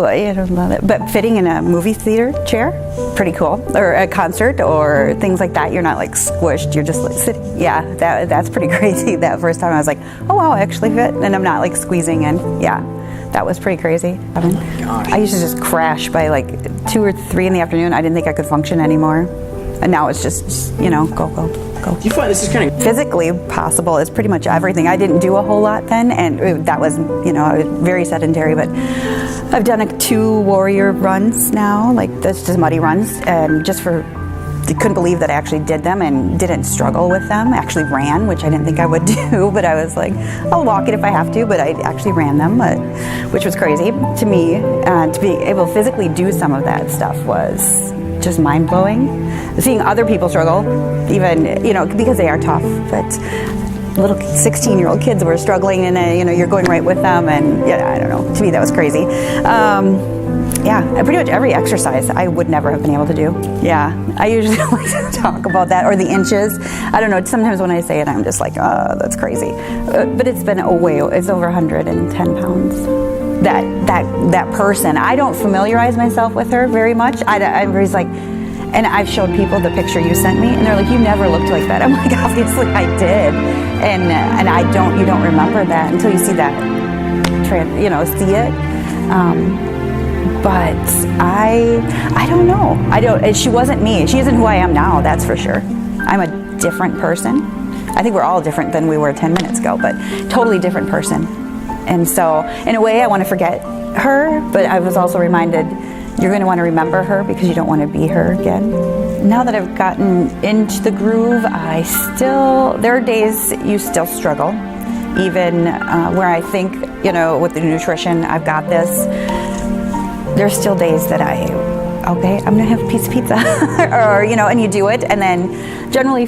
I don't love it. But fitting in a movie theater chair, pretty cool. Or a concert or things like that. You're not like squished, you're just like sitting. Yeah, that's pretty crazy. That first time I was like, oh wow, I actually fit. And I'm not like squeezing in. Yeah, that was pretty crazy. I mean, I used to just crash by like 2 or 3 in the afternoon. I didn't think I could function anymore. And now it's just, you know, go. Do you find this is kind of physically possible? Is pretty much everything. I didn't do a whole lot then, and that was, you know, I was very sedentary, but I've done 2 warrior runs now, like that's just muddy runs, and just for, I couldn't believe that I actually did them and didn't struggle with them. I actually ran, which I didn't think I would do, but I was like, I'll walk it if I have to, but I actually ran them, which was crazy to me. To be able to physically do some of that stuff was just mind-blowing. Seeing other people struggle, even, you know, because they are tough, but little 16-year-old kids were struggling, and you know, you're going right with them, and yeah, I don't know, to me that was crazy. Yeah, pretty much every exercise I would never have been able to do. Yeah, I usually don't like to talk about that, or the inches. I don't know, sometimes when I say it, I'm just like, oh, that's crazy. But it's been it's over 110 pounds. That person, I don't familiarize myself with her very much. I'm always like, and I've showed people the picture you sent me, and they're like, you never looked like that. I'm like, obviously I did, and you don't remember that until you see that, you know, see it. But I don't know. She wasn't me. She isn't who I am now, that's for sure. I'm a different person. I think we're all different than we were 10 minutes ago, but totally different person. And so, in a way, I want to forget her, but I was also reminded, you're going to want to remember her because you don't want to be her again. Now that I've gotten into the groove, there are days you still struggle, even where I think, you know, with the nutrition, I've got this. There's still days that I'm going to have a piece of pizza, or, you know, and you do it, and then generally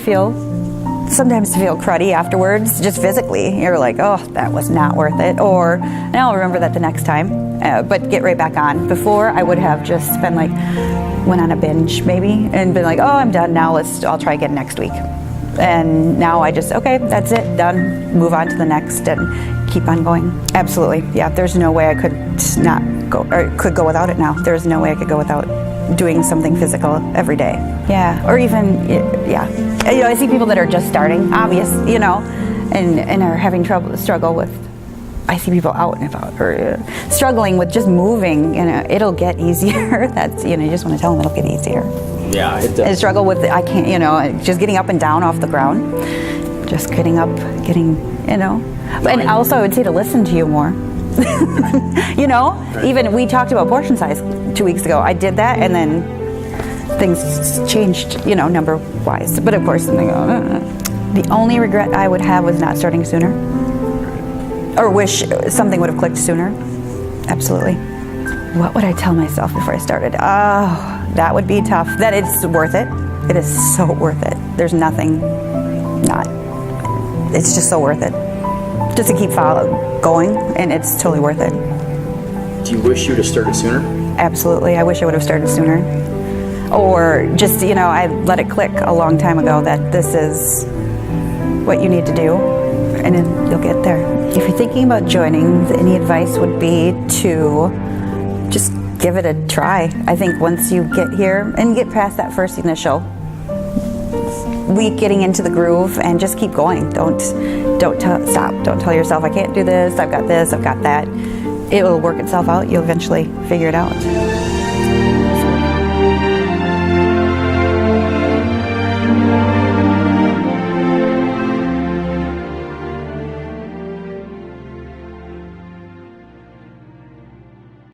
sometimes feel cruddy afterwards, just physically. You're like, oh, that was not worth it. And I'll remember that the next time, but get right back on. Before, I would have just been like, went on a binge maybe, and been like, oh, I'm done now, I'll try again next week. And now I just, okay, that's it, done, move on to the next and keep on going. Absolutely, yeah, there's no way I could not go, or could go without it now. There's no way I could go without doing something physical every day. Yeah, or even, yeah. You know, I see people that are just starting, obvious, you know, and are having struggle with, I see people out and about, or struggling with just moving, you know, it'll get easier. That's, you know, you just want to tell them it'll get easier. Yeah, it does. And struggle with, I can't, you know, just getting up and down off the ground, just getting up, you know. And also I would say to listen to you more. You know, right. Even we talked about portion size 2 weeks ago. I did that, and then things changed, you know, number wise. But of course, the only regret I would have was not starting sooner, or wish something would have clicked sooner. Absolutely. What would I tell myself before I started? Oh, that would be tough. That it's worth it. It is so worth it. There's nothing not. It's just so worth it. Just to keep going, and it's totally worth it. Do you wish you would have started sooner? Absolutely. I wish I would have started sooner. Or just, you know, I let it click a long time ago that this is what you need to do, and then you'll get there. If you're thinking about joining, any advice would be to just give it a try. I think once you get here and get past that first initial week getting into the groove, and just keep going. Don't stop. Don't tell yourself, I can't do this, I've got that. It will work itself out. You'll eventually figure it out.